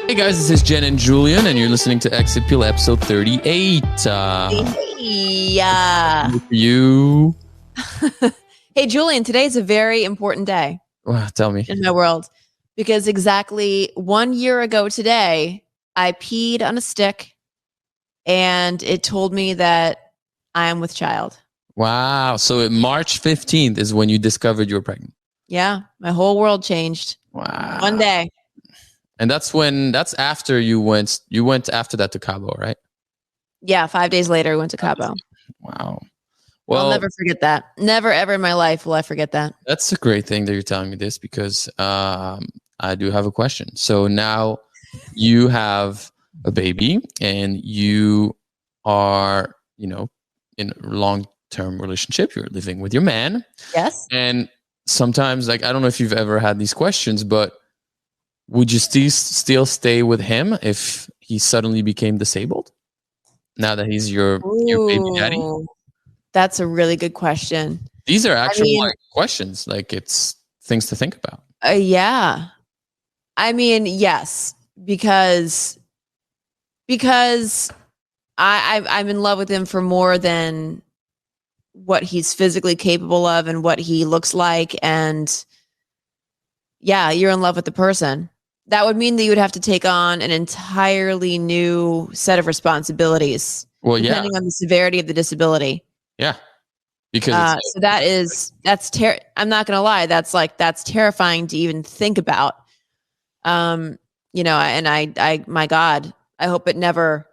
Hey guys, this is Jenn and Julien, and you're listening to Exit Peel episode 38. You. Hey, Julien, today's a very important day. Tell me. In my world, because exactly 1 year ago today, I peed on a stick, and it told me that I am with child. Wow. So March 15th is when you discovered you were pregnant. Yeah, my whole world changed. Wow. One day. And that's after you went after that to Cabo, right? Yeah, 5 days later, we went to Cabo. Wow. Well, I'll never forget that. Never, ever in my life will I forget that. That's a great thing that you're telling me this, because I do have a question. So now you have a baby and you are, in a long-term relationship. You're living with your man. Yes. And sometimes, I don't know if you've ever had these questions, but would you still stay with him if he suddenly became disabled? Now that he's your baby daddy? That's a really good question. These are actual questions. It's things to think about. Yeah. I mean, yes, because I'm in love with him for more than what he's physically capable of and what he looks like. And yeah, you're in love with the person. That would mean that you would have to take on an entirely new set of responsibilities, depending on the severity of the disability. Yeah. Because so I'm not going to lie. That's terrifying to even think about. And my God, I hope I never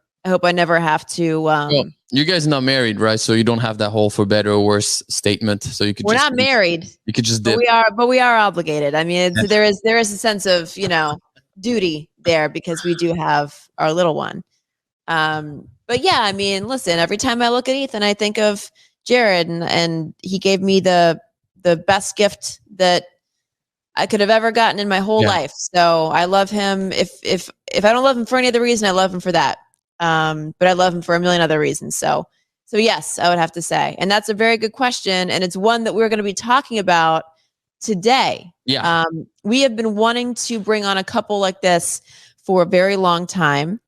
have to. Well, you guys are not married, right? So you don't have that whole for better or worse statement. So you could. We're not married. You could just dip. But we are obligated. I mean, there is a sense of duty there because we do have our little one. But yeah, I mean, listen. Every time I look at Ethan, I think of Jared, and he gave me the best gift that I could have ever gotten in my whole life. So I love him. If I don't love him for any other reason, I love him for that. But I love him for a million other reasons. So yes, I would have to say. And that's a very good question. And it's one that we're going to be talking about today. Yeah. We have been wanting to bring on a couple like this for a very long time,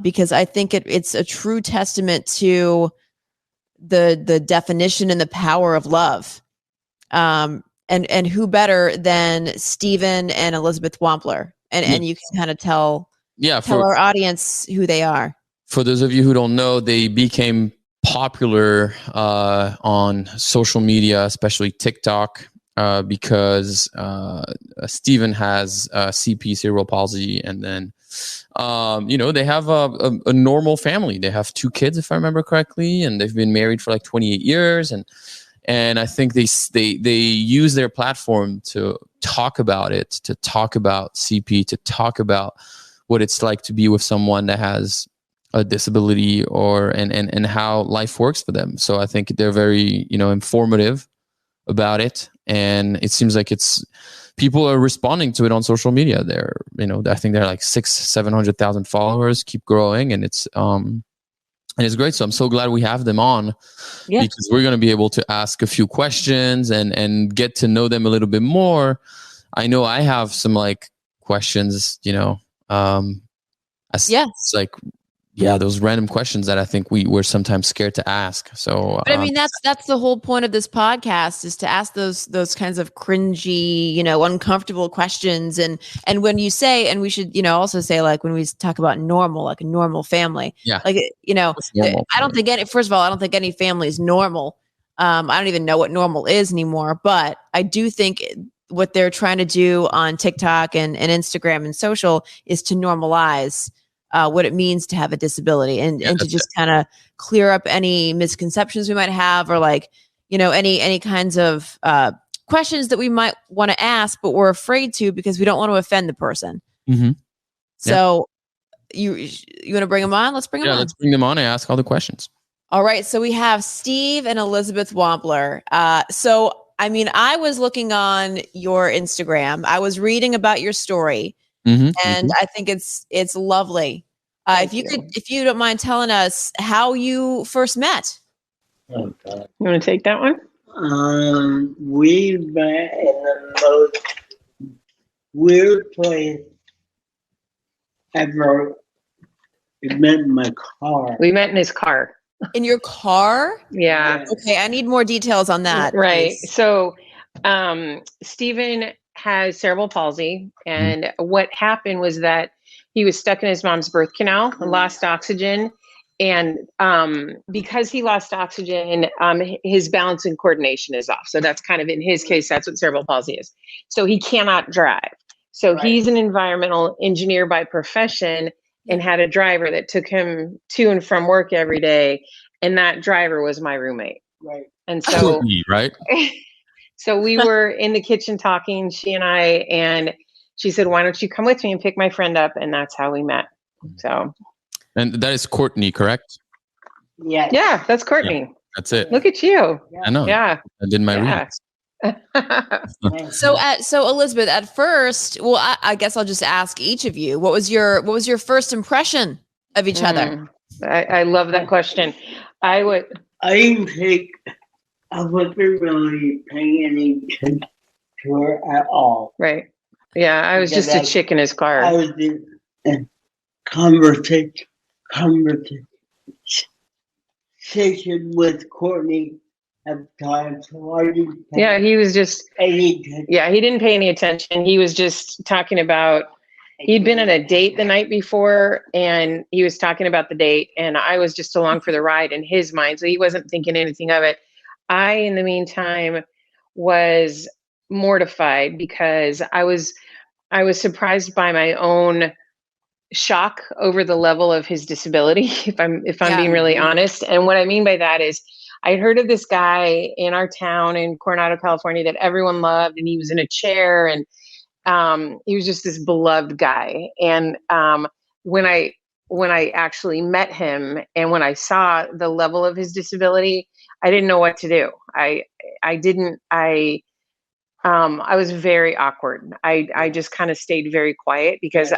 because I think it's a true testament to the definition and the power of love. And who better than Stephen and Elizabeth Wampler? And you can kind of tell our audience who they are. For those of you who don't know, they became popular on social media, especially TikTok, because Stephen has CP, Cerebral Palsy, and then they have a normal family. They have 2 kids, if I remember correctly, and they've been married for 28 years, and I think they use their platform to talk about it, to talk about CP, to talk about what it's like to be with someone that has a disability and how life works for them. So I think they're very, informative about it. And it seems like people are responding to it on social media. I think they're 600,000-700,000 followers, keep growing. And it's great. So I'm so glad we have them on, because we're going to be able to ask a few questions and get to know them a little bit more. I know I have some questions, those random questions that I think we're sometimes scared to ask. So, but I mean, that's the whole point of this podcast, is to ask those kinds of cringy, uncomfortable questions. And when you say, and we should, also say, when we talk about normal, a normal family, I don't think first of all, I don't think any family is normal. I don't even know what normal is anymore, but I do think what they're trying to do on TikTok and Instagram and social is to normalize what it means to have a disability and to just kind of clear up any misconceptions we might have, or any kinds of questions that we might want to ask, but we're afraid to because we don't want to offend the person. Mm-hmm. So you want to bring them on? Let's bring them on. Yeah, let's bring them on and ask all the questions. All right. So we have Steve and Elizabeth Wampler. I was looking on your Instagram. I was reading about your story, and I think it's lovely. If you don't mind telling us how you first met. Oh, God. You want to take that one? We met in the most weird place ever met in my car. We met in his car. In your car? Yeah. Okay, I need more details on that. Right. please. So, Stephen has cerebral palsy, and what happened was that he was stuck in his mom's birth canal and lost oxygen. And because he lost oxygen, his balance and coordination is off. So that's kind of, in his case, that's what cerebral palsy is. So he cannot drive. So he's an environmental engineer by profession and had a driver that took him to and from work every day. And that driver was my roommate. Right. And so, Courtney, right? so we were in the kitchen talking, she and I, and she said, "Why don't you come with me and pick my friend up?" And that's how we met. So. And that is Courtney, correct? Yeah. Yeah, that's Courtney. Yeah, that's it. Look at you. I know. Yeah. I did my Yeah. readings. So Elizabeth, at first, well, I guess I'll just ask each of you, what was your first impression of each other? I love that question. I wasn't really paying any attention to her at all. Right. Yeah, I was Because just a chick in his car. I was in conversation with Courtney at the time, so I didn't pay he was just any attention. Yeah, he didn't pay any attention. He was just talking about, he'd been on a date the night before, and he was talking about the date, and I was just along for the ride in his mind, so he wasn't thinking anything of it. I, in the meantime, was mortified because I was surprised by my own shock over the level of his disability, if I'm being really honest. And what I mean by that is, I heard of this guy in our town in Coronado, California, that everyone loved, and he was in a chair, and he was just this beloved guy. And when I actually met him, and when I saw the level of his disability, I didn't know what to do. I was very awkward. I just kind of stayed very quiet because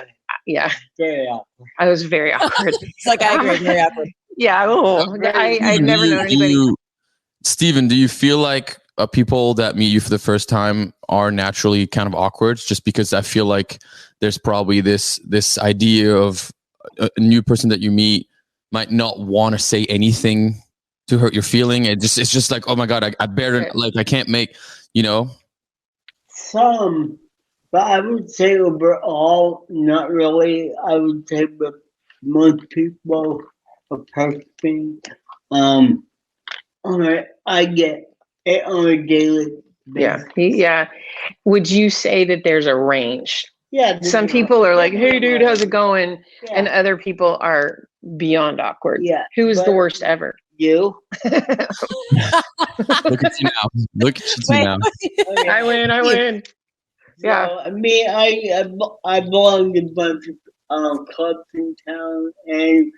Very awkward. I was very awkward. It's like, I agree, very awkward. Yeah. I'd never known anybody. Stephen, do you feel like people that meet you for the first time are naturally kind of awkward? Just because I feel like there's probably this idea of a new person that you meet might not want to say anything to hurt your feeling. It's just like, oh my God, I better, like, I can't make, Some, but I would say overall, not really. I would say with most people, a person, I get it on a daily basis. Yeah. Would you say that there's a range? Yeah. Some people are like, "Hey, dude, how's it going?" Yeah. And other people are beyond awkward. Yeah. Who is the worst ever? You. Look at you now. Look at you now. I win. Yeah. So, I mean, I belong to a bunch of clubs in town, and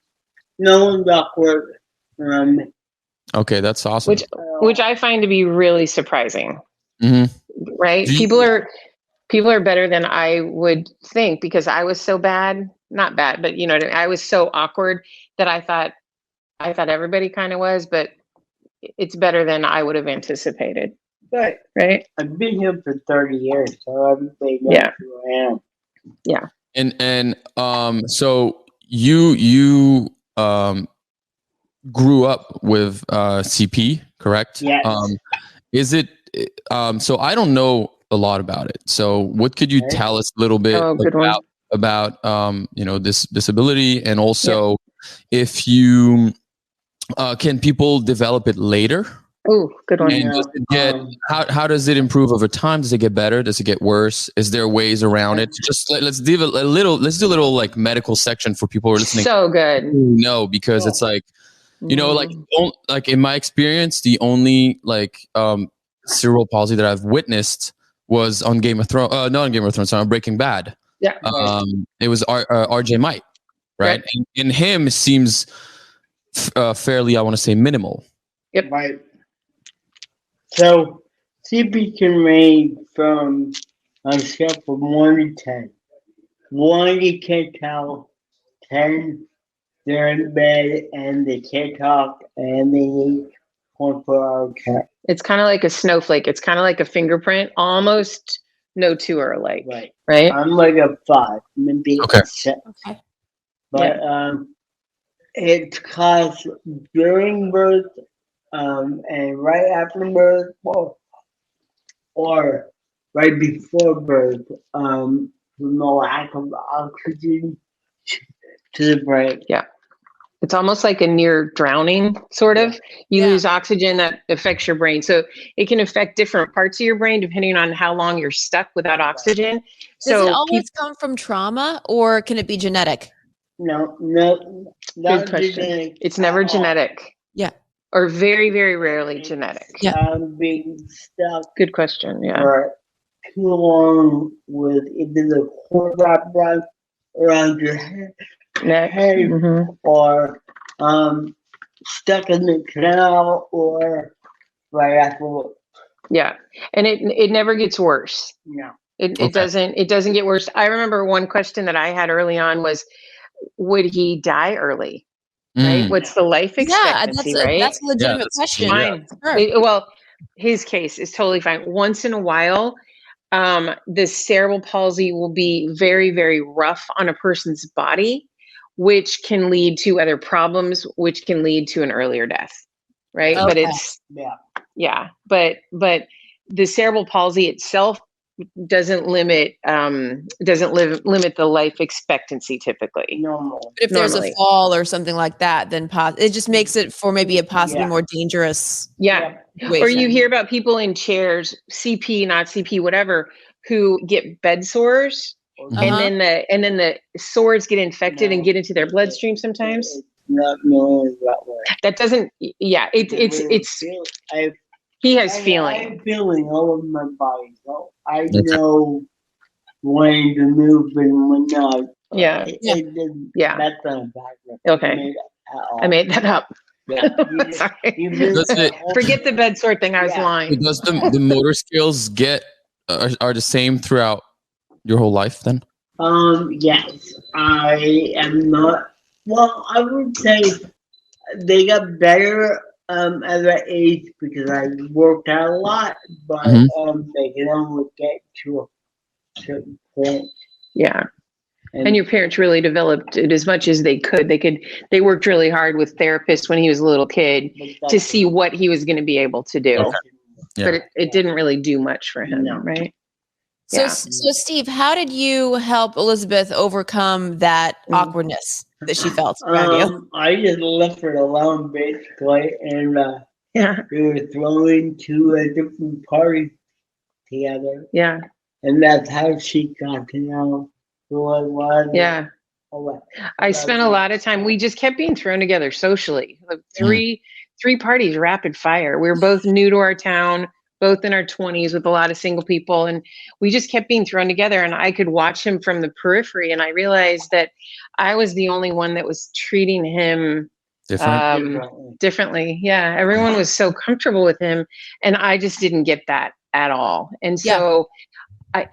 no one's awkward around me. Okay, that's awesome. Which I find to be really surprising. Mm-hmm. Right? People are better than I would think, because I was so bad. Not bad, but you know what I mean? I was so awkward that I thought everybody kind of was, but it's better than I would have anticipated. But right? I've been here for 30 years, so everybody knows who I am. Yeah. And so you grew up with CP, correct? Yes. Is it so I don't know a lot about it. So what could you tell us a little bit about this disability, and also if you can people develop it later? Oh, good one. And does it get, how does it improve over time? Does it get better? Does it get worse? Is there ways around it? Just let's do a little like medical section for people who are listening. So good. No, because it's like, like in my experience, the only cerebral palsy that I've witnessed was on Game of Thrones. Not on Game of Thrones, on Breaking Bad. Yeah. It was RJ Might, right? And him seems fairly, I want to say, minimal. Yep. Right. So CP can range from a scale from 1 to 10. 1, you can't tell. 10, they're in bed and they can't talk and they need 24-hour care. It's kind of like a snowflake. It's kind of like a fingerprint. Almost no two are alike. Right. I'm like a 5, maybe a 7. Okay. but it's caused during birth, and right after birth, or right before birth, from the lack of oxygen to the brain. Yeah. It's almost like a near drowning, sort of. You lose oxygen, that affects your brain. So it can affect different parts of your brain depending on how long you're stuck without oxygen. Does it always come from trauma, or can it be genetic? No, good question. Genetic. It's never genetic. Yeah. Or very, very rarely genetic. Yeah. Being stuck. Good question. Yeah. For too long with either the cord wrapped around your head, or stuck in the canal, or right afterwards. Yeah, and it never gets worse. No. It doesn't get worse. I remember one question that I had early on was, would he die early? Right? What's the life expectancy? That's a legitimate question. Fine. Sure. Well, his case is totally fine. Once in a while, the cerebral palsy will be very, very rough on a person's body, which can lead to other problems, which can lead to an earlier death. Right? Okay. But it's but the cerebral palsy itself doesn't limit the life expectancy typically. Normal. But if there's a fall or something like that, then it just makes it for maybe a possibly more dangerous. Yeah. Or you hear about people in chairs, CP, not CP, whatever, who get bed sores, and then the sores get infected and get into their bloodstream sometimes. Not knowing that way. That doesn't. Yeah. It's. He has feeling. I have feeling all over my body. So I know when to move and when not. Yeah. That's not a bad. Okay. I made that up. Yeah. Sorry. Forget the bed sore thing. I was lying. Does the motor skills are the same throughout your whole life then? Yes. I am not. Well, I would say they got better at that age because I worked out a lot, but they can only get to a certain point. Yeah. And your parents really developed it as much as they could. They worked really hard with therapists when he was a little kid to see what he was going to be able to do. Okay. Yeah. But it didn't really do much for him, right? So Steve, how did you help Elizabeth overcome that awkwardness that she felt around you? I just left her alone basically, and we were thrown to different parties together. Yeah. And that's how she got to know who I was. Yeah. I spent a lot of time. We just kept being thrown together socially. Like three parties, rapid fire. We were both new to our town, both in our 20s with a lot of single people. And we just kept being thrown together, and I could watch him from the periphery. And I realized that I was the only one that was treating him differently. Yeah. Everyone was so comfortable with him, and I just didn't get that at all. And so I'm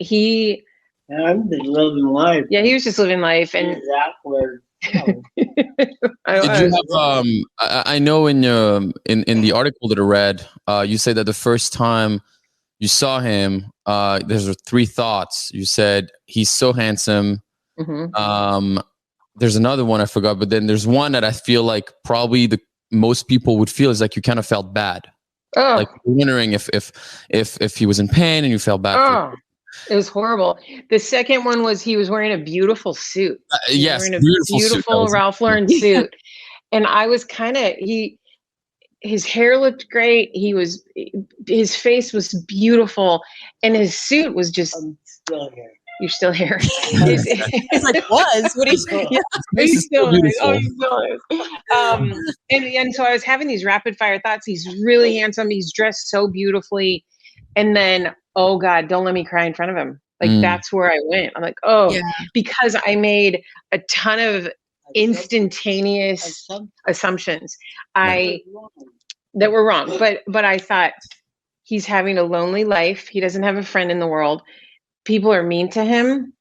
just living life. Yeah, he was just living life, and awkward. Did you have? I know in the article that I read, you said that the first time you saw him, there's 3 thoughts. You said he's so handsome. Mm-hmm. There's another one I forgot, but then there's one that I feel like probably most people would feel is like you kind of felt bad, like wondering if he was in pain and you felt bad. It was horrible. The second one was he was wearing a beautiful suit. Yes, wearing a beautiful Ralph Lauren suit. And I was his hair looked great. His face was beautiful. And his suit was just. I'm still here. You're still here. He's like, was? What are you saying? He's still is. Oh, he still is. And so I was having these rapid fire thoughts. He's really handsome. He's dressed so beautifully. And then, oh God, don't let me cry in front of him. Like that's where I went. I'm like, because I made a ton of instantaneous assumptions that were wrong. But I thought, he's having a lonely life. He doesn't have a friend in the world. People are mean to him.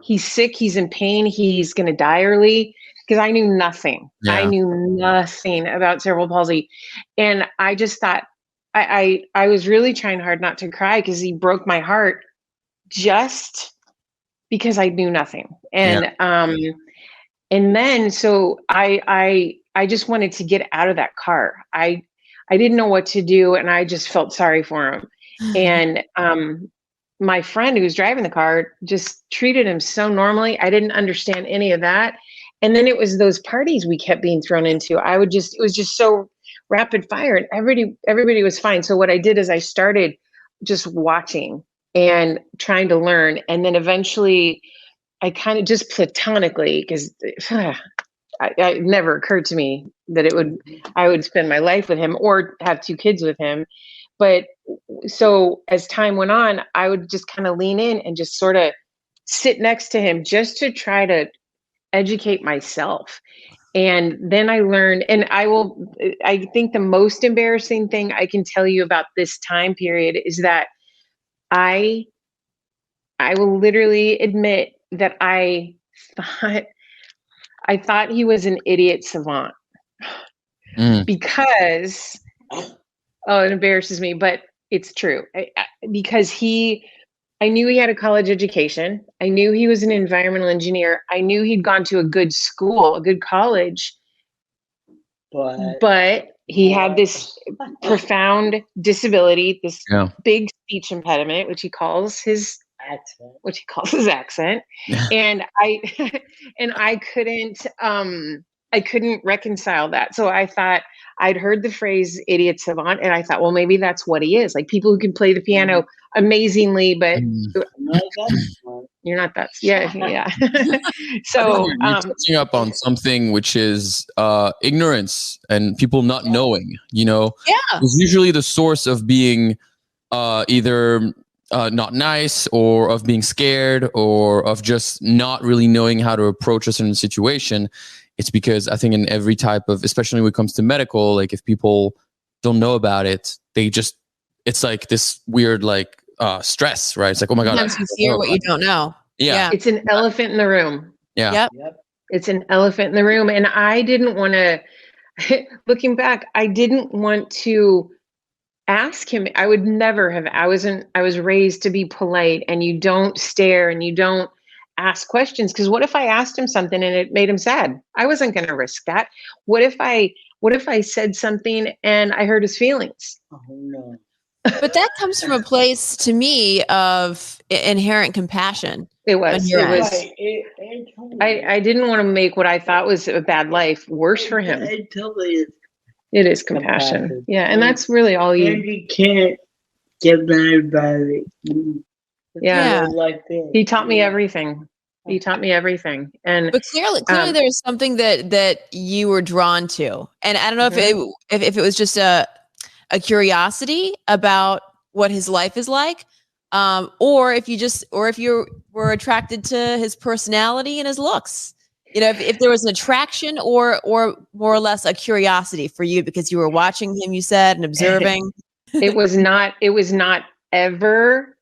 He's sick. He's in pain. He's going to die early. Because I knew nothing. Yeah. I knew nothing about cerebral palsy. And I just thought, I was really trying hard not to cry because he broke my heart just because I knew nothing. And And then, so I just wanted to get out of that car. I didn't know what to do, and I just felt sorry for him. And my friend who was driving the car just treated him so normally. I didn't understand any of that. And then it was those parties we kept being thrown into. It was just so rapid fire, and everybody was fine. So what I did is I started just watching and trying to learn. And then eventually I kind of just platonically, because it never occurred to me that I would spend my life with him or have 2 kids with him. But so as time went on, I would just kind of lean in and just sort of sit next to him just to try to educate myself. And then I learned, and I think the most embarrassing thing I can tell you about this time period is that I will literally admit that I thought he was an idiot savant because, it embarrasses me, but it's true. Because I knew he had a college education. I knew he was an environmental engineer. I knew he'd gone to a good school, a good college, but he had this profound disability, this big speech impediment, which he calls his accent. And I couldn't reconcile that. So I thought, I'd heard the phrase idiot savant, and I thought, well, maybe that's what he is. Like people who can play the piano amazingly, but you're not that. Yeah. So you're touching up on something which is ignorance and people not knowing, is usually the source of being either not nice, or of being scared, or of just not really knowing how to approach a certain situation. It's because I think in every type of, especially when it comes to medical, like if people don't know about it, it's like this weird stress, right? It's like, oh my God. Sometimes you fear what you don't know. Yeah. It's an elephant in the room. Yeah. Yep. It's an elephant in the room. And I didn't want to, looking back, I didn't want to ask him. I would never have. I was raised to be polite, and you don't stare and you don't ask questions, because what if I asked him something and it made him sad? I wasn't going to risk that. What if I said something and I hurt his feelings? Oh no. But that comes from a place, to me, of inherent compassion. It was. Right. I didn't want to make what I thought was a bad life worse for him. It totally is. It is compassion. Yeah, and that's really all And you can't get mad about it. Yeah. Like this. He taught me everything. And But clearly there's something that you were drawn to. And I don't know if it was just a curiosity about what his life is like, or if you were attracted to his personality and his looks. If there was an attraction or more or less a curiosity for you because you were watching him, you said, and observing. It was not ever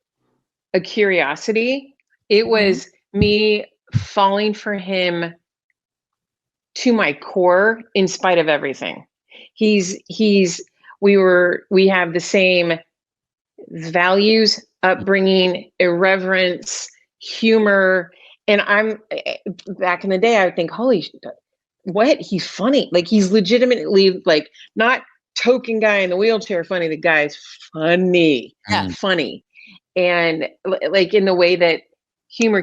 a curiosity. It was me falling for him to my core in spite of everything. We have the same values, upbringing, irreverence, humor. And I'm back in the day, I would think, holy, what? He's funny. Like he's legitimately not token guy in the wheelchair funny. The guy's funny, funny. And in the way that humor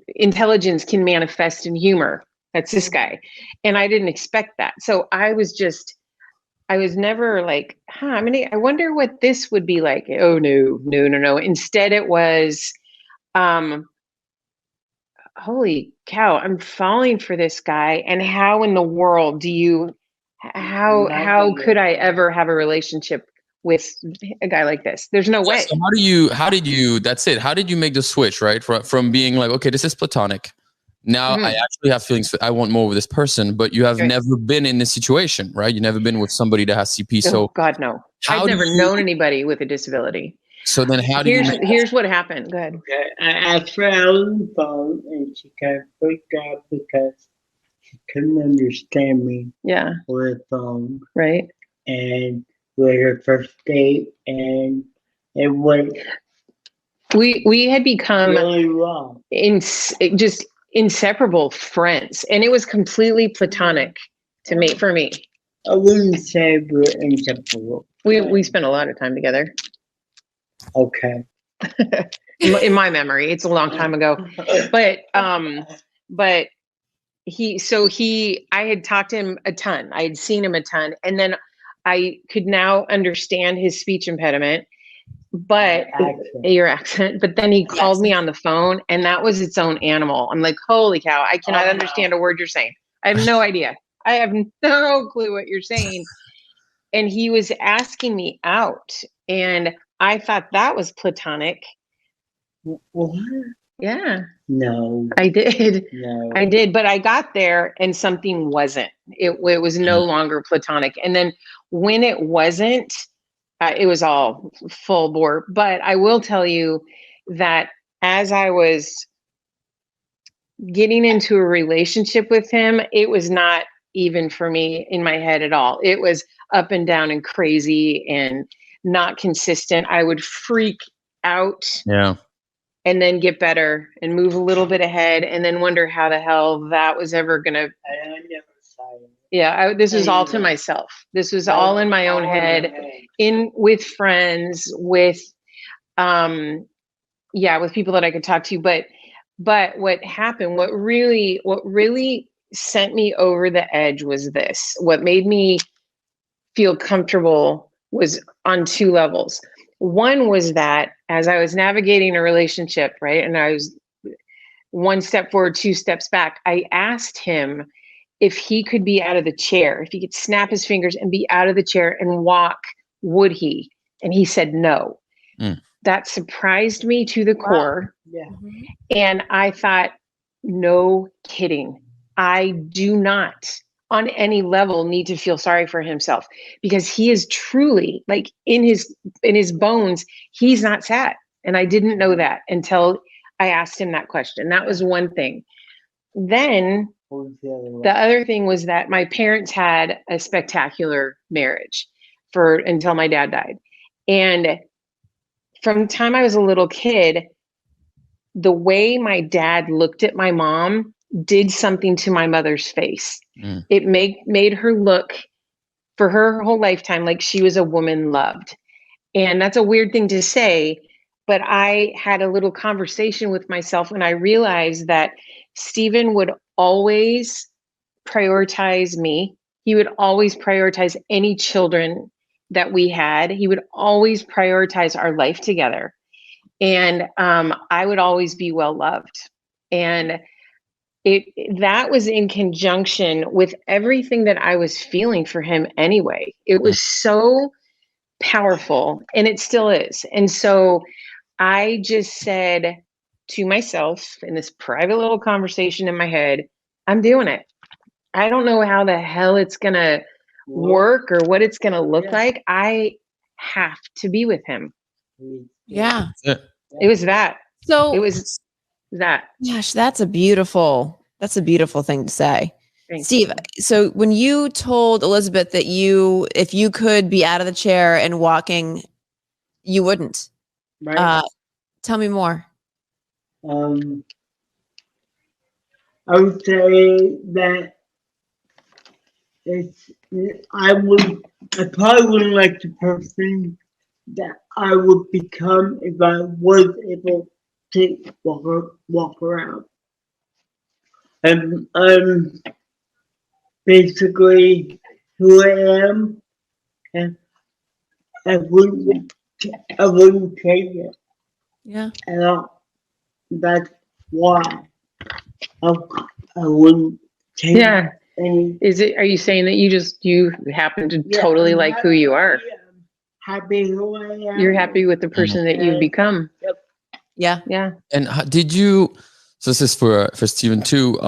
intelligence can manifest in humor. That's this guy. And I didn't expect that. So I was never like, I wonder what this would be like. Oh, no. Instead it was, holy cow, I'm falling for this guy. And how in the world how could I ever have a relationship with a guy like this? There's no way. So how did you make the switch, right? From being like, okay, this is platonic. Now I actually have feelings. I want more with this person, but you have never been in this situation, right? You've never been with somebody that has CP. So God, no. I've never known anybody with a disability. So then here's what happened. Go ahead. Okay. I asked her out on the phone, and she kind of freaked out because she couldn't understand me. Yeah. With the phone. Right. And we had our first date, and it went we had become really wrong. Just inseparable friends, and it was completely platonic for me. I wouldn't say we're inseparable. We spent a lot of time together. Okay. In my memory, it's a long time ago, but I had talked to him a ton. I had seen him a ton, and then I could now understand his speech impediment, but your accent. But then he called me on the phone, and that was its own animal. I'm like, holy cow! I cannot understand a word you're saying. I have no idea. I have no clue what you're saying. And he was asking me out, and I thought that was platonic. What? Yeah. No. I did. No. I did, but I got there and something wasn't. It was no longer platonic. And then when it wasn't, it was all full bore. But I will tell you that as I was getting into a relationship with him, it was not even for me in my head at all. It was up and down and crazy and not consistent. I would freak out. Yeah. And then get better and move a little bit ahead and then wonder how the hell that was ever going to. This was all to myself. This was all in my own head, with friends, with people that I could talk to. But what happened, what really sent me over the edge was this. What made me feel comfortable was on two levels. One was that as I was navigating a relationship, right, and I was one step forward, two steps back, I asked him if he could be out of the chair, if he could snap his fingers and be out of the chair and walk, would he? And he said no. That surprised me to the core. Yeah. And I thought, no kidding. I do not on any level need to feel sorry for himself, because he is truly, like, in his bones, he's not sad. And I didn't know that until I asked him that question. That was one thing. Then the other thing was that my parents had a spectacular marriage until my dad died. And from the time I was a little kid, the way my dad looked at my mom did something to my mother's face. It made her look, for her whole lifetime, like she was a woman loved. And that's a weird thing to say, but I had a little conversation with myself and I realized that Stephen would always prioritize me. He would always prioritize any children that we had. He would always prioritize our life together. And I would always be well loved. And that was in conjunction with everything that I was feeling for him anyway. It was so powerful, and it still is. And so I just said to myself in this private little conversation in my head, I'm doing it. I don't know how the hell it's going to work or what it's going to look like. I have to be with him. Yeah. It was that. So it was that. Gosh, that's a beautiful thing to say. Thanks. Steve, so when you told Elizabeth that if you could be out of the chair and walking, you wouldn't. Right. Tell me more. I would say that I probably wouldn't like the person that I would become if I was able to walk around. And I'm basically who I am, and I wouldn't take it. Yeah. At all. That's why I wouldn't take it. Are you saying that you happen to totally like who you are? Happy who I am. You're happy with the person that you've become. Yep. Yeah. Yeah. And did you? So this is for Stephen too.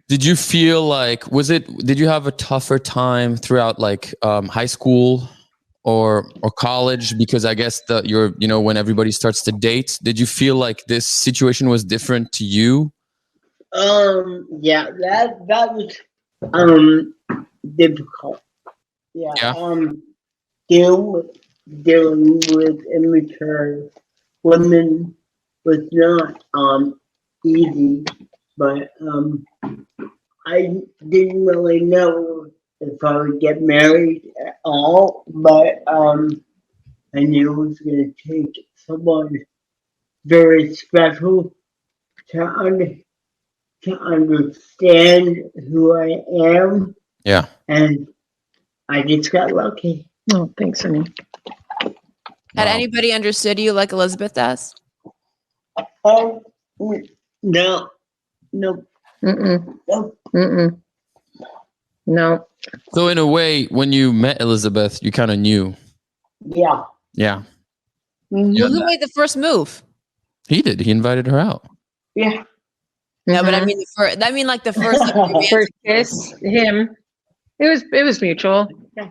Did you feel like did you have a tougher time throughout like high school or college? Because I guess when everybody starts to date, did you feel like this situation was different to you? Yeah, that was difficult. Yeah. Dealing with immature women was not easy, but I didn't really know if I would get married at all, but I knew it was going to take someone very special to understand who I am, Yeah. and I just got lucky. Oh, thanks, honey. Had Wow. anybody understood you like Elizabeth does? Oh, no. Mm-mm. No. Mm-mm. No. So in a way, when you met Elizabeth, you kind of knew. Yeah. Yeah. Mhm. Yeah. Well, who made the first move? He did. He invited her out. Yeah. No, but I Mhm. mean like the first like, romantic First kiss, him. It was mutual. Yeah.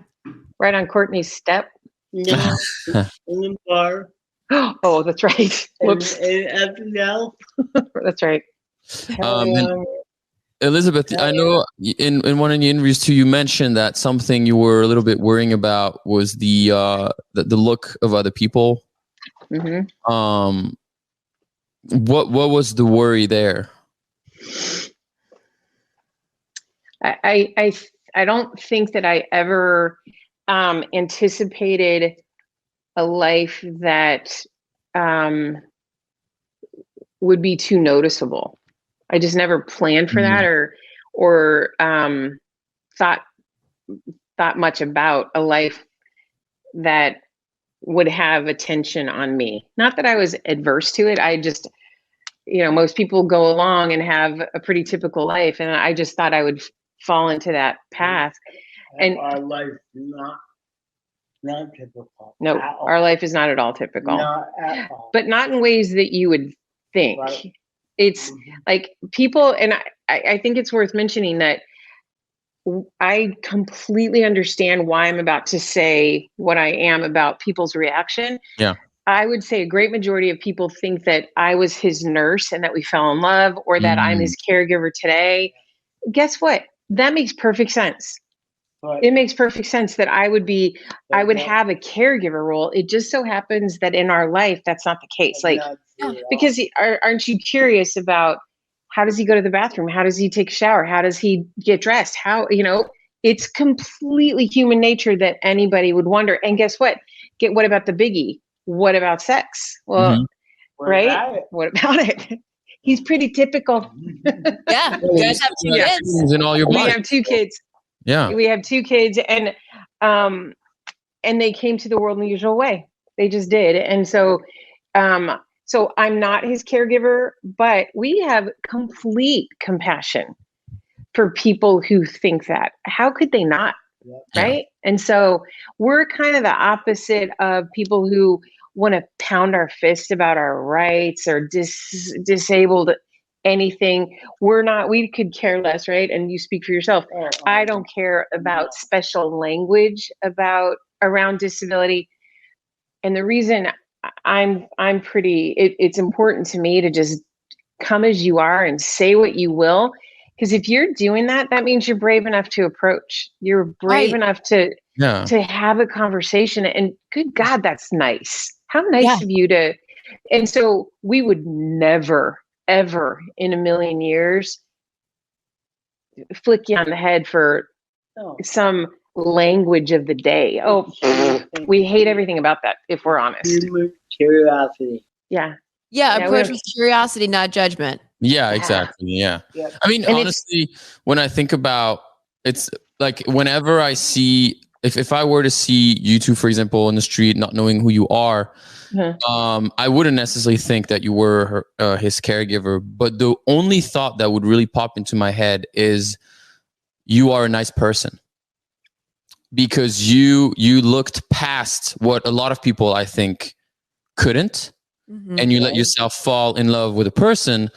Right on Courtney's step. No. In the bar. Oh, that's right. Whoops. And FNL. That's right. And Elizabeth, I know in one of the interviews too, you mentioned that something you were a little bit worrying about was the look of other people. Mm-hmm. What was the worry there? I don't think that I ever anticipated a life that would be too noticeable. I just never planned for that or thought much about a life that would have attention on me. Not that I was adverse to it. I just, most people go along and have a pretty typical life, and I just thought I would fall into that path. And our life is not typical. No, our life is not at all typical. Not at all. But not in ways that you would think. Right. It's like people, and I think it's worth mentioning that I completely understand why I'm about to say what I am about people's reaction. Yeah. I would say a great majority of people think that I was his nurse and that we fell in love, or that I'm his caregiver today. Guess what? That makes perfect sense. Right. It makes perfect sense that I would have a caregiver role. It just so happens that in our life, that's not the case. Like, because aren't you curious about how does he go to the bathroom? How does he take a shower? How does he get dressed? How, it's completely human nature that anybody would wonder. And guess what? What about the biggie? What about sex? Well, right? What about it? He's pretty typical. Yeah. You guys have two kids. In all your We body. have two kids. Yeah. We have two kids, and they came to the world in the usual way. They just did. And so so I'm not his caregiver, but we have complete compassion for people who think that. How could they not? Yeah. Right? And so we're kind of the opposite of people who want to pound our fist about our rights or disabled anything. We could care less, right? And you speak for yourself. I don't care about special language around disability. And the reason I'm pretty, it's important to me to just come as you are and say what you will. Because if you're doing that, that means you're brave enough to approach. You're brave enough to have a conversation. And good God, that's nice. How nice of you to. And so we would never, ever in a million years flick you on the head for some language of the day. Oh, we hate everything about that, if we're honest. Human curiosity. Yeah. Yeah, approach with curiosity, not judgment. Yeah, exactly. Yeah. I mean, and honestly, when I think about it's like whenever I see if I were to see you two, for example, in the street, not knowing who you are, I wouldn't necessarily think that you were his caregiver. But the only thought that would really pop into my head is you are a nice person. Because you looked past what a lot of people, I think, couldn't. Mm-hmm. And you let yourself fall in love with a person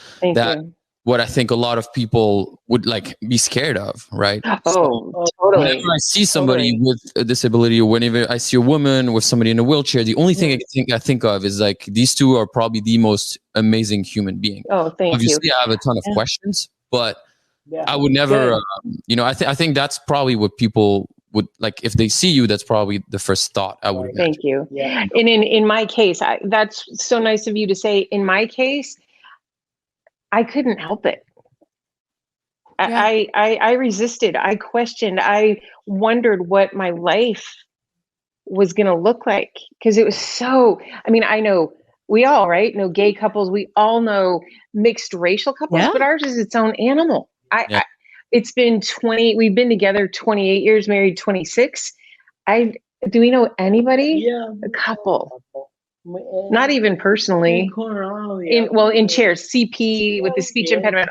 what I think a lot of people would like be scared of, right? Oh, totally. Whenever I see somebody with a disability, or whenever I see a woman with somebody in a wheelchair, the only thing I think of is like these two are probably the most amazing human beings. Oh, thank you. Obviously, I have a ton of questions, but I would never, I think that's probably what people would like if they see you. That's probably the first thought I would. Thank you. Yeah. And in my case, that's so nice of you to say. In my case, I couldn't help it. Yeah. I resisted. I questioned. I wondered what my life was going to look like, because it was so, I mean, I know we all, right, know gay couples. We all know mixed racial couples, Yeah. but ours is its own animal. Yeah. It's been we've been together 28 years, married 26. Do we know anybody? Yeah. A couple. Not even personally. In In chairs, CP with the speech impediment.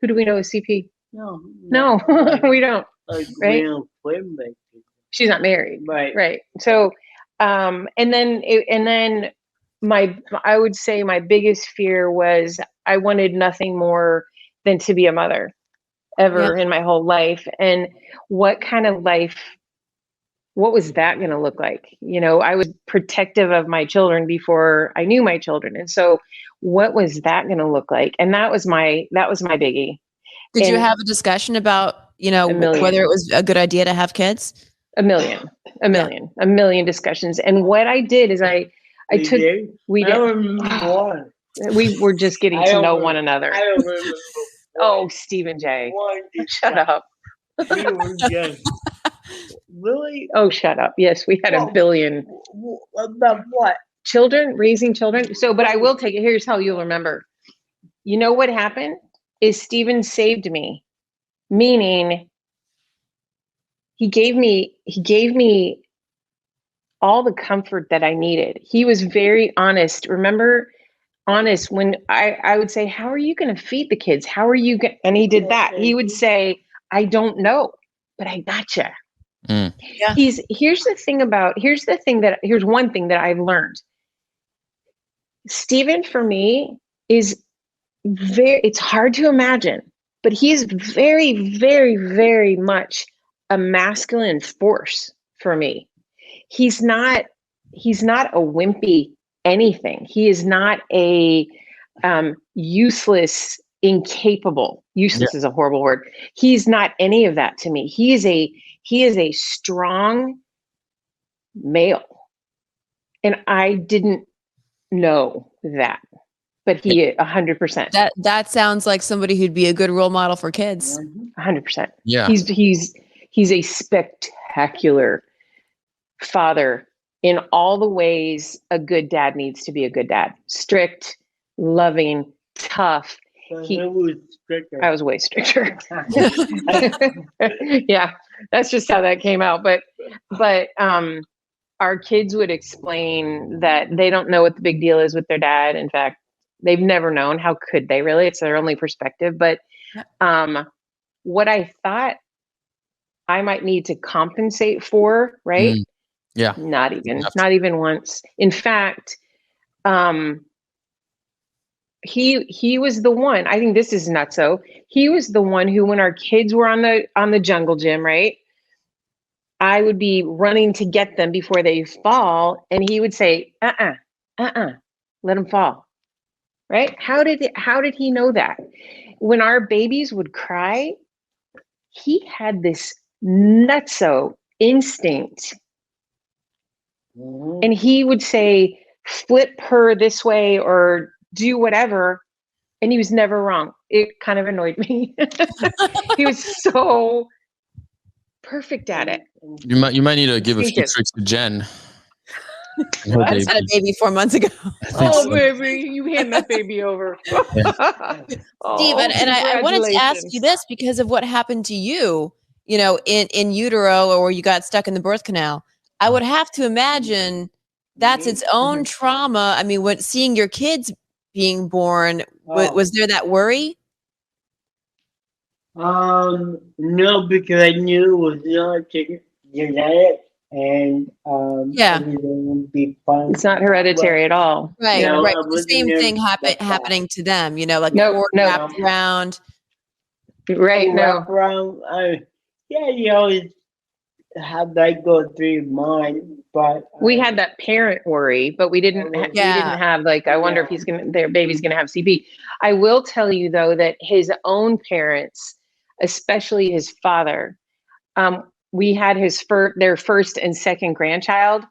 Who do we know is CP? No, we don't. Right? She's not married. Right. So, and then I would say my biggest fear was I wanted nothing more than to be a mother ever in my whole life. And what kind of life, what was that going to look like? You know, I was protective of my children before I knew my children. And so what was that going to look like? And that was my biggie. Did you And have a discussion about, you know, A million. whether it was a good idea to have kids? a million discussions. And what I did is I took, we were just getting to know one another. I don't remember. Oh, Stephen J. Shut up. Really? Oh, shut up. Yes, we had a billion. About what? Children, raising children. So, but I will take it. Here's how you'll remember. You know what happened is Stephen saved me, meaning he gave me all the comfort that I needed. He was very honest. Remember, honest when I would say, how are you going to feed the kids? How are you going? And he did that. He would say, I don't know, but I gotcha. Mm. Yeah. Here's one thing that I've learned. Stephen, for me, is it's hard to imagine, but he is very, very, very much a masculine force for me. He's not a wimpy anything. He is not a useless, incapable. Useless is a horrible word. He's not any of that to me. He is a strong male. And I didn't know that, but he 100%. That sounds like somebody who'd be a good role model for kids. 100%. Yeah. He's a spectacular father in all the ways a good dad needs to be a good dad. Strict, loving, tough. I was way stricter. Yeah, that's just how that came out. But our kids would explain that they don't know what the big deal is with their dad. In fact, they've never known. How could they really? It's their only perspective. But what I thought I might need to compensate for, right? Yeah. Not even once. In fact, he was the one. I think this is nutso. He was the one who, when our kids were on the jungle gym, right? I would be running to get them before they fall, and he would say, let them fall. Right? How did he know that? When our babies would cry, he had this nutso instinct. And he would say, flip her this way or do whatever. And he was never wrong. It kind of annoyed me. He was so perfect at it. You might need to give a few tricks to Jen. I just had a baby 4 months ago. Oh, baby, you hand that baby over. Stephen, and I wanted to ask you this because of what happened to you, you know, in utero, or you got stuck in the birth canal. I would have to imagine that's its own trauma. I mean, when seeing your kids being born, was there that worry? No, because I knew it was not genetic, and everything would be fine. It's not hereditary at all. Right, No, right. The same thing happening to them, you know, like no. wrapped around. Right, no. Yeah, you always have that go through your mind, but we had that parent worry, but we didn't have like, I wonder if their baby's gonna have CP. I will tell you though that his own parents, especially his father, we had their first and second grandchild.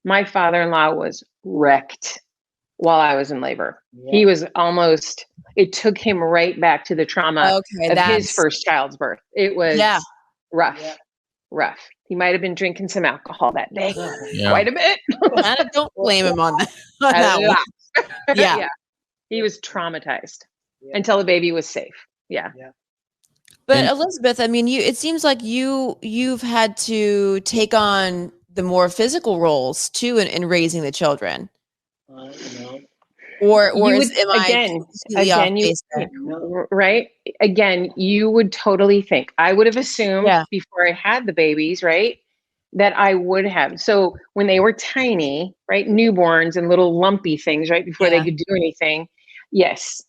My father-in-law was wrecked while I was in labor. Yeah. He was almost, it took him right back to the trauma of his first child's birth. It was rough. He might have been drinking some alcohol that day. Quite a bit. I don't blame him on that. Yeah. He was traumatized until the baby was safe. Yeah. But Elizabeth, I mean, it seems like you've had to take on the more physical roles too in raising the children. No. Or right? Again, you would totally think. I would have assumed before I had the babies, right, that I would have. So when they were tiny, right, newborns and little lumpy things, right, before they could do anything, yes,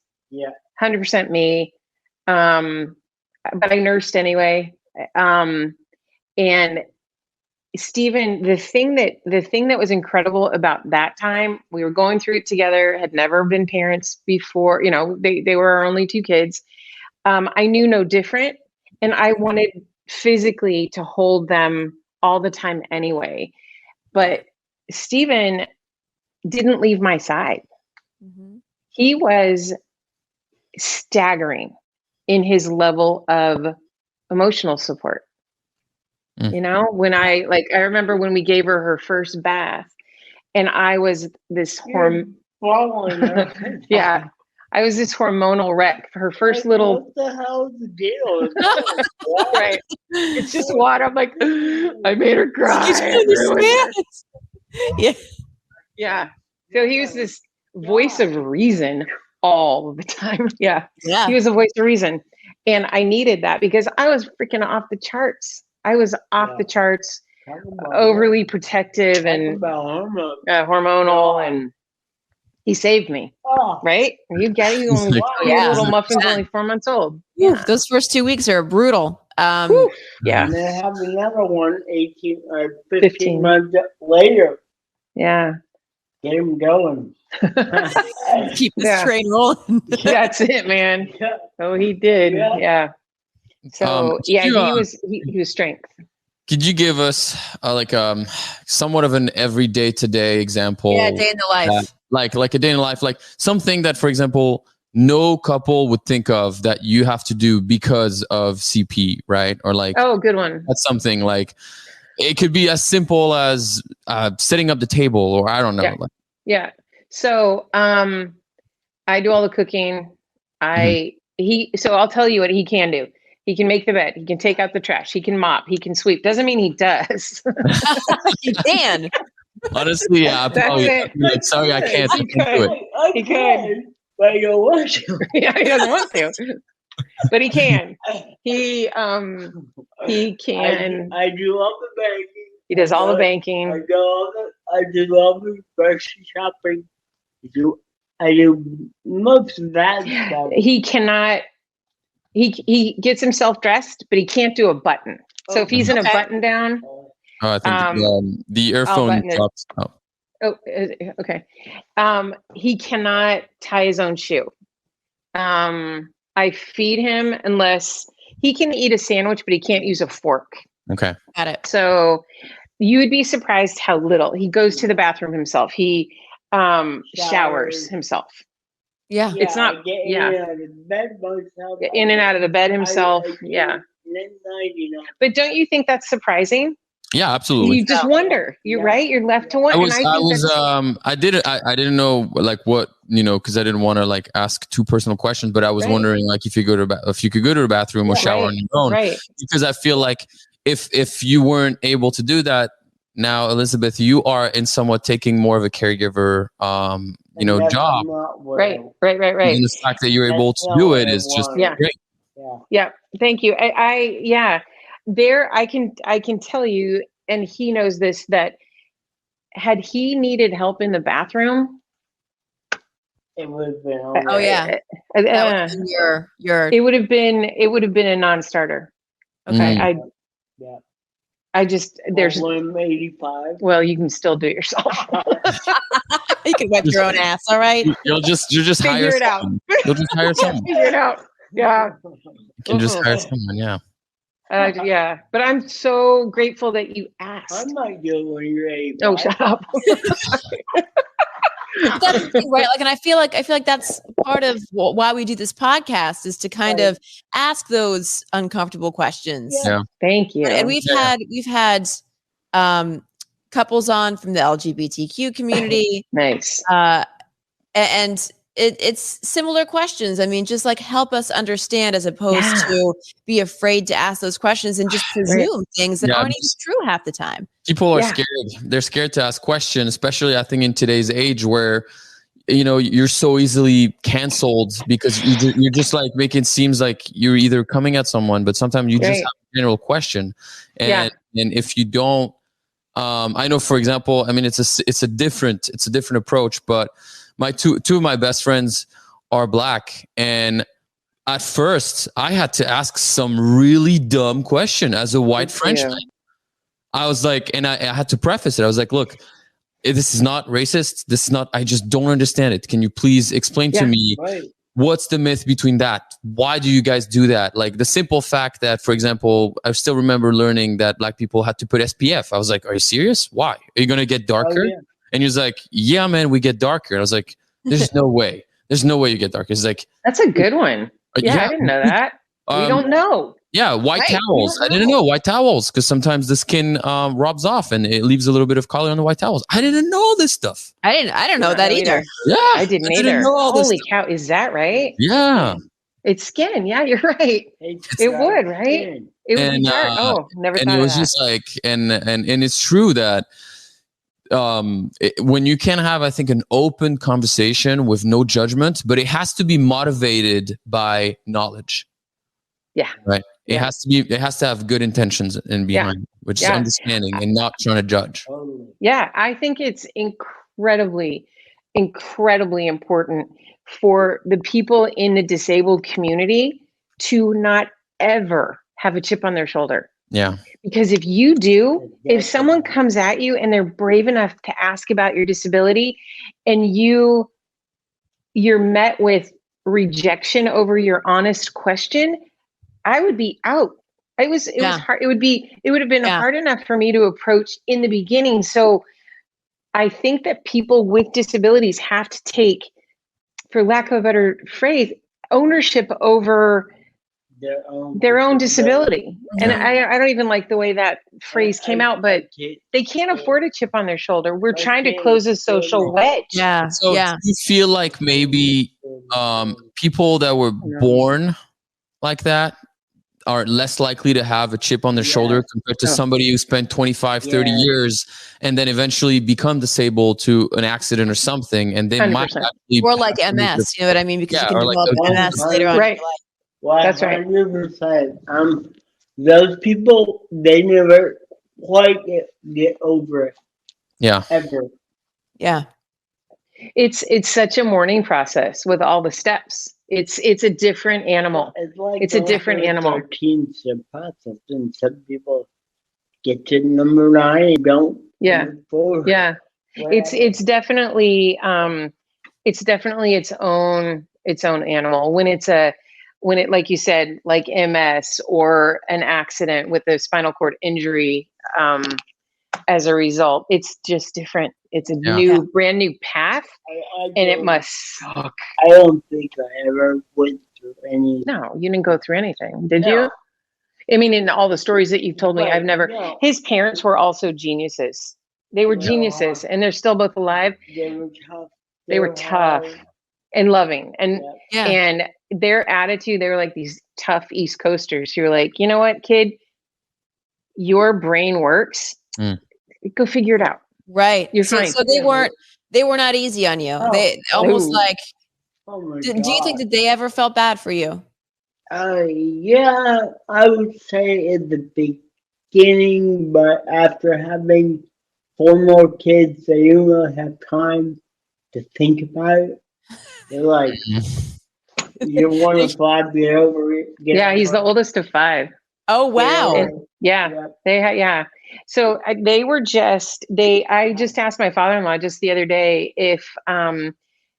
100% me. But I nursed anyway. And Stephen, the thing that was incredible about that time, we were going through it together, had never been parents before, you know, they were our only 2 kids. I knew no different, and I wanted physically to hold them all the time anyway. But Stephen didn't leave my side. Mm-hmm. He was staggering in his level of emotional support. You know, when I remember when we gave her first bath, and I was this I was this hormonal wreck. Her first little. What the hell is the deal? Right. It's just water. I'm like, I made her cry. Yeah. So he was this voice of reason all the time. Yeah. He was a voice of reason, and I needed that because I was freaking off the charts. I was off the charts, overly protective and hormonal, and he saved me. Right? You get it. You only little muffin's only 4 months old. Those first 2 weeks are brutal. And they have another one 18 or 15 months later. Yeah. Get him going. Keep this train rolling. That's it, man. Oh, he did. Yeah. So he was strength. Could you give us somewhat of an everyday today example? Yeah, day in the life. Like a day in the life, like something that, for example, no couple would think of that you have to do because of CP, right? Or like, oh, good one. That's something like it could be as simple as setting up the table, or I don't know. Yeah. So I do all the cooking. So I'll tell you what he can do. He can make the bed. He can take out the trash. He can mop. He can sweep. Doesn't mean he does. He can. Honestly, yeah. Sorry, I can't. He could. He could. But you don't want to. Yeah, he doesn't want to. But he can. He can. I do all the banking. He does all the banking. I do all the grocery shopping. I do most of that stuff. He cannot. He gets himself dressed, but he can't do a button. So if he's in a button down, I think the earphone drops. Okay. He cannot tie his own shoe. I feed him unless he can eat a sandwich, but he can't use a fork. Okay. Got it. So you would be surprised how little he goes to the bathroom himself. He showers himself. Yeah. It's not, in and out of the bed myself. In and out of the bed himself. But don't you think that's surprising? Yeah, absolutely. You just wonder. You're right. You're left to wonder. I didn't know like what, because I didn't want to like ask too personal questions, but I was wondering like if you could go to the bathroom or shower on your own, because I feel like if you weren't able to do that, now Elizabeth, you are in somewhat taking more of a caregiver, job. Right. And the fact that you're able to do it is just great. Yeah. Thank you. I can tell you, and he knows this, that had he needed help in the bathroom, it would have been. It would have been a non-starter. Okay. There's 185. Well, you can still do it yourself. You can wipe your own ass. All right. You'll just hire it out. You'll just hire someone. Figure it out. Yeah. You can just hire someone. Yeah. But I'm so grateful that you asked. I'm not doing when you're 85. Oh, shut up. That's the thing, right? Like, and I feel like that's part of why we do this podcast, is to kind of ask those uncomfortable questions. Yeah. Thank you. And we've had couples on from the LGBTQ community. Nice. And it's similar questions. I mean, just like help us understand, as opposed to be afraid to ask those questions and just presume things that aren't even true half the time. People are scared. They're scared to ask questions, especially I think in today's age where, you know, you're so easily canceled because you're just like making it seems like you're either coming at someone, but sometimes you just have a general question. And if you don't, I know, for example, I mean, it's a different approach, but two of my best friends are Black, and at first I had to ask some really dumb question as a white Frenchman. I was like, and I had to preface it. I was like, look, this is not racist. This is not, I just don't understand it. Can you please explain to me what's the myth between that? Why do you guys do that? Like the simple fact that, for example, I still remember learning that Black people had to put SPF. I was like, are you serious? Why? Are you going to get darker? And he was like, yeah, man, we get darker. And I was like, there's no way. There's no way you get darker. It's like, that's a good one. Yeah, I didn't know that. We don't know. Yeah, white towels. I didn't know white towels because sometimes the skin rubs off and it leaves a little bit of color on the white towels. I didn't know this stuff. I didn't know that either. Yeah, I didn't either. Holy cow, is that right? Yeah, it's skin. Yeah, you're right. It would, right? It would be dark. Never thought of that. And it was just like, and it's true that when you can have, I think, an open conversation with no judgment, but it has to be motivated by knowledge. Yeah. Right. It has to have good intentions in behind, which is understanding and not trying to judge. Yeah. I think it's incredibly, incredibly important for the people in the disabled community to not ever have a chip on their shoulder. Yeah. Because if you do, if someone comes at you and they're brave enough to ask about your disability and you're met with rejection over your honest question, I would be out. It was hard. It would have been hard enough for me to approach in the beginning. So I think that people with disabilities have to take, for lack of a better phrase, ownership over their own disability. And I don't even like the way that phrase came out, but they can't afford a chip on their shoulder. We're trying to close a social wedge. Yeah. So do you feel like maybe people that were born like that are less likely to have a chip on their shoulder compared to somebody who spent 25, 30 years and then eventually become disabled to an accident or something, and they 100%. might actually or like MS, you know what I mean? Because you can develop MS later on. Right. Well, that's right. 100%. Those people, they never quite get over it. Yeah. Ever. Yeah. It's such a mourning process with all the steps. It's a different animal. It's a different animal. 13 step process, and some people get to number 9 and don't. Yeah. Forward. Yeah. It's definitely its own animal. When it, like you said, like MS or an accident with a spinal cord injury, as a result, it's just different. It's a brand new path, and it must suck. I don't think I ever went through any. No, you didn't go through anything, did you? I mean, in all the stories that you've told me, I've never. No. His parents were also geniuses. They were geniuses, and they're still both alive. They were tough. They were tough and loving, and their attitude. They were like these tough East Coasters. You're like, you know what, kid, your brain works. Go figure it out. Right. You're fine. So they were not easy on you. They almost like. Do you think that they ever felt bad for you? Yeah, I would say in the beginning, but after having 4 more kids, they don't really have time to think about it. They're like, you're 1 of 5, get over it. He's the oldest of 5. Oh, wow. So they were I just asked my father-in-law just the other day if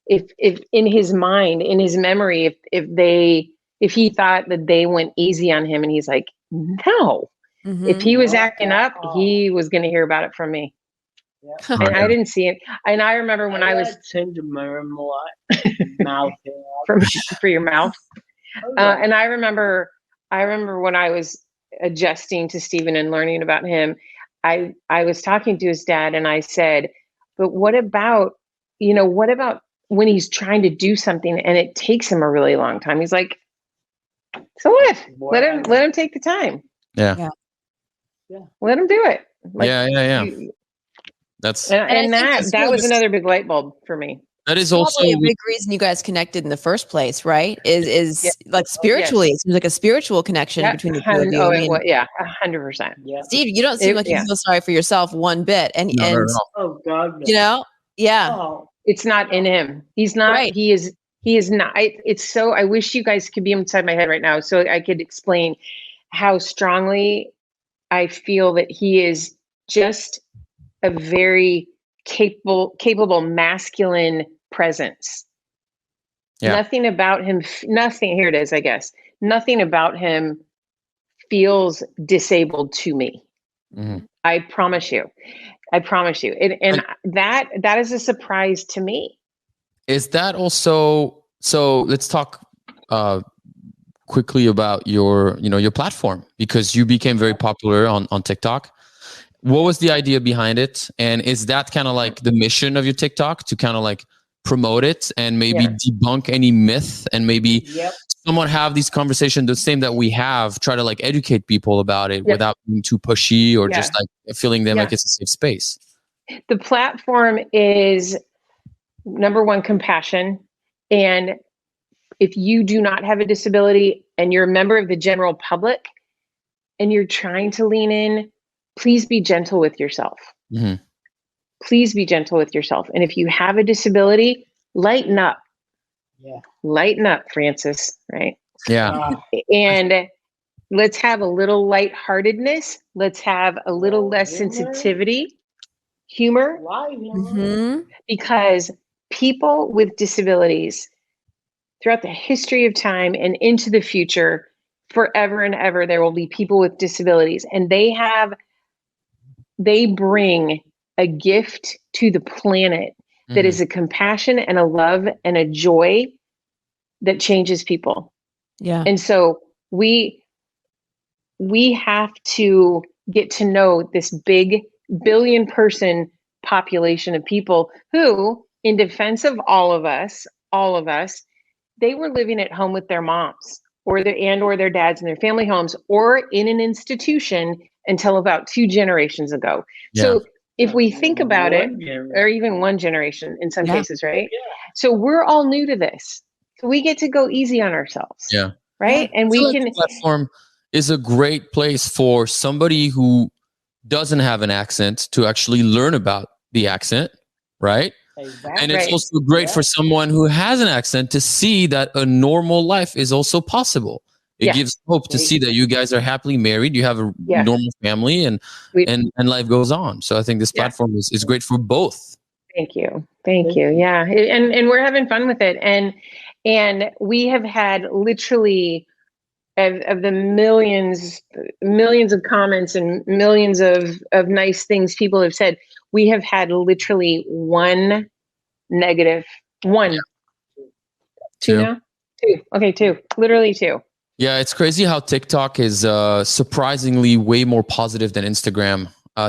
in his mind, in his memory, if he thought that they went easy on him, and he's like, no. Mm-hmm. If he was acting up, he was going to hear about it from me. Yeah. And I didn't see it. And I remember when I was syndrome a lot. Mouth for your mouth. Oh, yeah. And I remember when I was adjusting to Stephen and learning about him, I was talking to his dad and I said, but what about when he's trying to do something and it takes him a really long time? He's like, so what? Let him take the time. Yeah. Let him do it. Like, Yeah. That's and that was another big light bulb for me. That is Probably also a big reason you guys connected in the first place, right? Is like spiritually, it seems like a spiritual connection between the two of you. 100%. Yeah. Steve, you don't seem like you feel sorry for yourself one bit, and Oh God, no. Oh. It's not in him. He's not. Right. He is not. It's so. I wish you guys could be inside my head right now, so I could explain how strongly I feel that he is just a very capable masculine presence. Yeah. Nothing about him. Here it is. I guess nothing about him feels disabled to me. Mhm. I promise you. And that is a surprise to me. Is that also, so let's talk quickly about your platform, because you became very popular on TikTok. What was the idea behind it? And is that kind of like the mission of your TikTok, to kind of like promote it and maybe debunk any myth, and maybe someone have these conversations the same that we have, try to like educate people about it without being too pushy or just like feeling them like it's a safe space? The platform is, number one, compassion. And if you do not have a disability and you're a member of the general public and you're trying to lean in, please be gentle with yourself. Mm-hmm. Please be gentle with yourself. And if you have a disability, lighten up. Yeah. Lighten up, Francis, right? Yeah. And let's have a little lightheartedness. Let's have a little less sensitivity, humor, because people with disabilities throughout the history of time and into the future, forever and ever, there will be people with disabilities, and they bring a gift to the planet that is a compassion and a love and a joy that changes people. Yeah. And so we have to get to know this big billion-person population of people who, in defense of all of us, they were living at home with their moms or their dads in their family homes or in an institution until about 2 generations ago. Yeah. So if we think about it, or even 1 generation in some cases, right? Yeah. So we're all new to this. So we get to go easy on ourselves. Yeah. Right. And we can. The platform is a great place for somebody who doesn't have an accent to actually learn about the accent. Right. Exactly. And it's also great for someone who has an accent to see that a normal life is also possible. It gives hope to see that you guys are happily married, you have a normal family, and life goes on. So I think this platform is great for both. Thank you. Yeah. And we're having fun with it. And we have had literally of the millions of comments and millions of nice things people have said, we have had literally 1 negative. 1. 2 now? 2. Okay, 2. Literally 2. Yeah, it's crazy how TikTok is surprisingly way more positive than Instagram.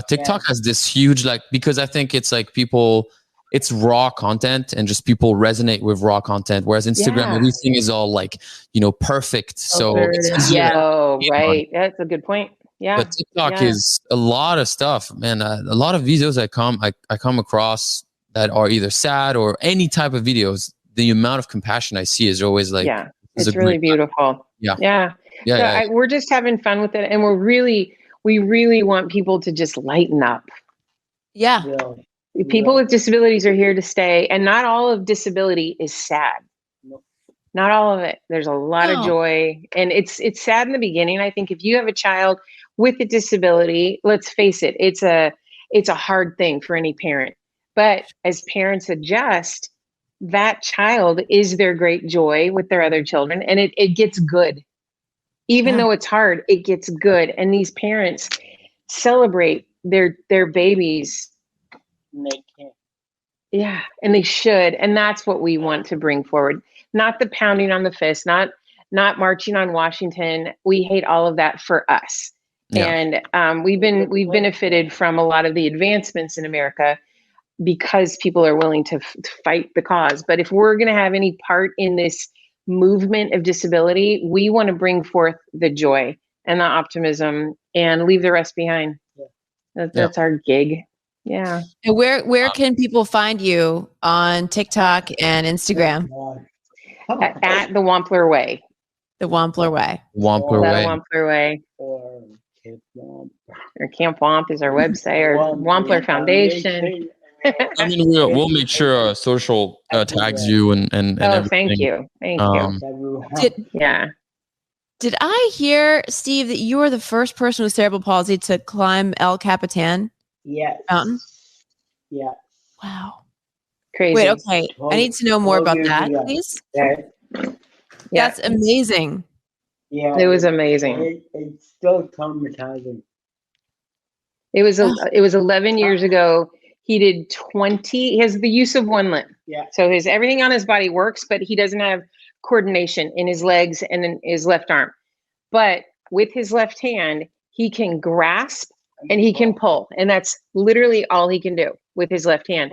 TikTok has this huge, because I think it's like it's raw content and just people resonate with raw content. Whereas Instagram, everything is all perfect. So it's easier. Right. That's a good point. Yeah. But TikTok is a lot of stuff, man. A lot of videos I come across that are either sad or any type of videos. The amount of compassion I see is always like, it's really beautiful. Yeah. We're just having fun with it. And we really want people to just lighten up. Yeah. People with disabilities are here to stay. And not all of disability is sad. Not all of it. There's a lot of joy. And it's sad in the beginning. I think if you have a child with a disability, let's face it, it's a hard thing for any parent. But as parents adjust, that child is their great joy with their other children, and it gets good. Even though it's hard, it gets good. And these parents celebrate their babies and they can't. Yeah, and they should. And that's what we want to bring forward. Not the pounding on the fist, not marching on Washington. We hate all of that for us. Yeah. And we've benefited from a lot of the advancements in America because people are willing to fight the cause. But if we're going to have any part in this movement of disability, we want to bring forth the joy and the optimism and leave the rest behind. That's our gig. Yeah. And where can people find you on TikTok and Instagram? At the Wampler Way. The Wampler Way. Wampler The Way. Wampler Way. Or Camp Wamp. Or Camp Wamp is our website, or Wampler Foundation. I mean, we'll make sure our social tags you and everything. Thank you. Yeah. Did I hear, Steve, that you were the first person with cerebral palsy to climb El Capitan? Yes. Mountain? Yeah. Wow. Crazy. Wait, okay. I need to know more about that, please. Yeah. That's amazing. Yeah. It was amazing. It's still traumatizing. It was 11 years ago. He did 20. He has the use of one limb. Yeah. So everything on his body works, but he doesn't have coordination in his legs and in his left arm. But with his left hand, he can grasp and he can pull. And that's literally all he can do with his left hand.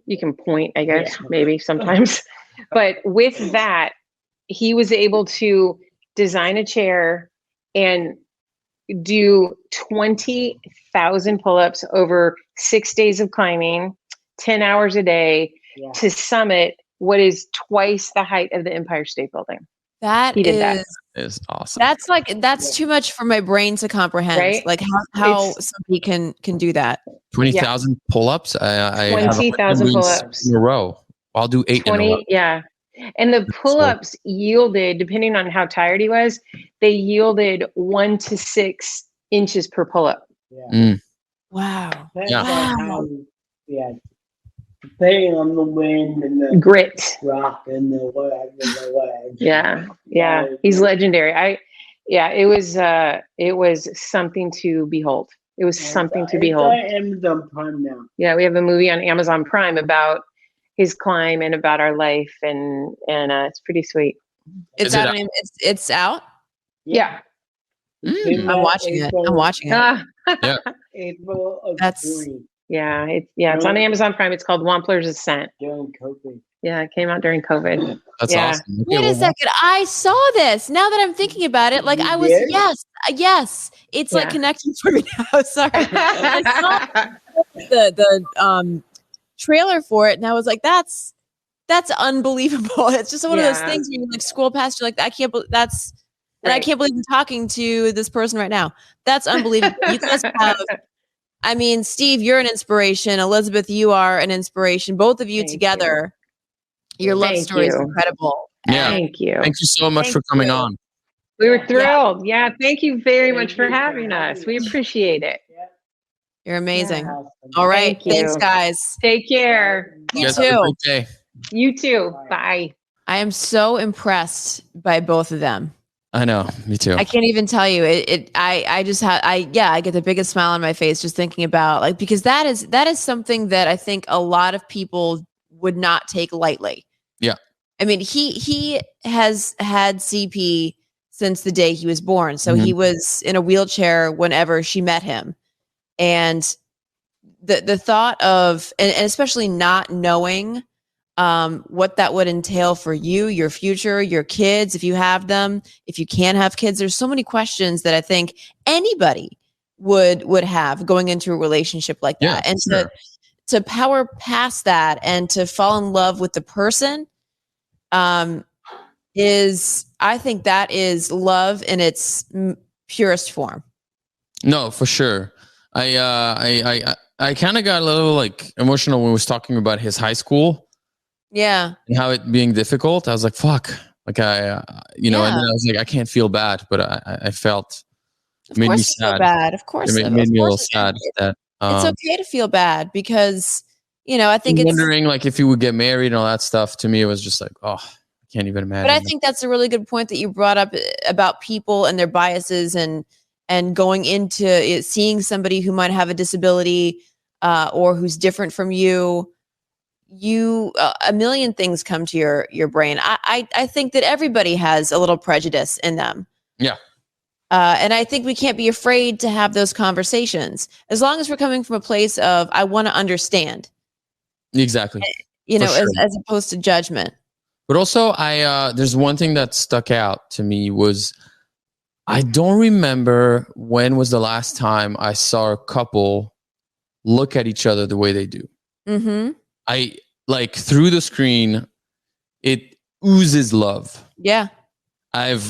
You can point, I guess, maybe sometimes. But with that, he was able to design a chair and do 20,000 pull-ups over 6 days of climbing, 10 hours a day to summit what is twice the height of the Empire State Building. That is awesome. That's too much for my brain to comprehend. Right? Like how somebody can do that. 20,000 pull-ups. I 20,000 pull-ups in a row. I'll do 8 in a row. Yeah. And the pull-ups yielded, depending on how tired he was, they yielded 1 to 6 inches per pull-up. Yeah. Wow. Depending on the wind and the grit, rock and the whatever. Yeah. He's legendary. It was something to behold. It was something to behold. It's on Amazon Prime now. Yeah, we have a movie on Amazon Prime about his climb and about our life, and it's pretty sweet. It's out. It's out. Yeah. I'm watching it. I'm watching it. Yeah. April of That's 3. Yeah, it's on Amazon Prime. It's called Wamplers Ascent. During COVID. Yeah, it came out during COVID. That's awesome. Wait a second. I saw this. Now that I'm thinking about it, like I was, yes. It's like connecting for me now. Sorry. I saw the trailer for it, and I was like, that's unbelievable. It's just one of those things where you like scroll past, you're like, I can't believe that's, and I can't believe I'm talking to this person right now. That's unbelievable. You guys have. I mean, Steve, you're an inspiration. Elizabeth, you are an inspiration. Both of you together. Your love story is incredible. Yeah. Thank you. Thank you so much for coming on. We were thrilled. Yeah. Thank you very much for having us. We appreciate it. You're amazing. All right. Thanks, guys. Take care. You too. You too. Bye. I am so impressed by both of them. I know, me too. I can't even tell you. I get the biggest smile on my face just thinking about, like, because that is something that I think a lot of people would not take lightly. Yeah. I mean, he has had CP since the day he was born. So he was in a wheelchair whenever she met him. And the thought of, and especially not knowing what that would entail for you, your future, your kids, if you have them, if you can have kids. There's so many questions that I think anybody would have going into a relationship like that. And to power past that and to fall in love with the person is, I think that is love in its purest form. No, for sure. I kind of got a little like emotional when we was talking about his high school. Yeah. And how it being difficult. I was like, fuck. Like and then I was like, I can't feel bad, but I felt it made me sad. Feel bad. Of course. It made me a little sad that it's okay to feel bad because, I think it's wondering like if he would get married and all that stuff. To me, it was just like, oh, I can't even imagine. But I think that's a really good point that you brought up about people and their biases and going into seeing somebody who might have a disability or who's different from you, a million things come to your brain. I think that everybody has a little prejudice in them. Yeah. And I think we can't be afraid to have those conversations as long as we're coming from a place of, I want to understand. Exactly. You know, sure. as opposed to judgment. But also, there's one thing that stuck out to me was I don't remember when was the last time I saw a couple look at each other the way they do. Mm-hmm. I like through the screen, it oozes love. Yeah. I've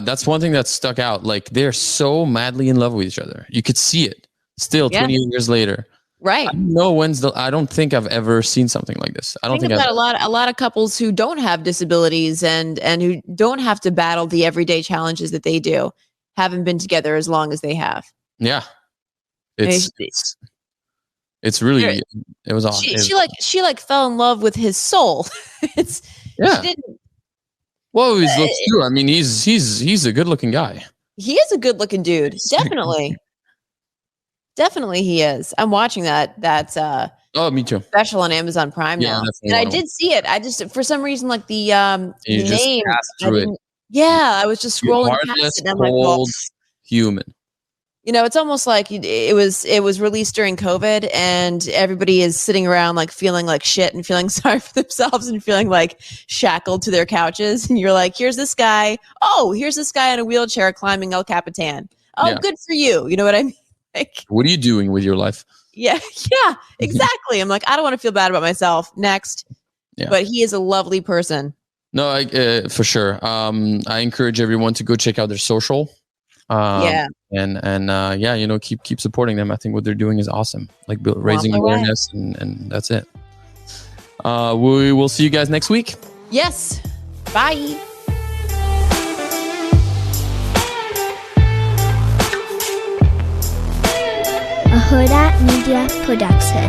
that's one thing that stuck out. Like they're so madly in love with each other. You could see it still 28 years later. Right. I don't think I've ever seen something like this. I don't think about a lot of couples who don't have disabilities and who don't have to battle the everyday challenges that they do haven't been together as long as they have. Yeah. It's really, it was awesome. She fell in love with his soul. She didn't. Well, he looks too. I mean, he's a good looking guy. He is a good looking dude. Definitely. Definitely he is. I'm watching that's oh, me too. Special on Amazon Prime now. And I did see it. I just, for some reason, like the name. I was just scrolling past it and I'm like, well, human. You know, it's almost like it was released during COVID and everybody is sitting around like feeling like shit and feeling sorry for themselves and feeling like shackled to their couches. And you're like, here's this guy. Oh, here's this guy in a wheelchair climbing El Capitan. Oh, good for you. You know what I mean? Like, what are you doing with your life? Yeah, exactly. I'm like, I don't want to feel bad about myself. Next. Yeah. But he is a lovely person. No, for sure. I encourage everyone to go check out their social. And you know, keep supporting them. I think what they're doing is awesome. Like raising awareness and that's it. We will see you guys next week. Yes. Bye. A Huda Media Production.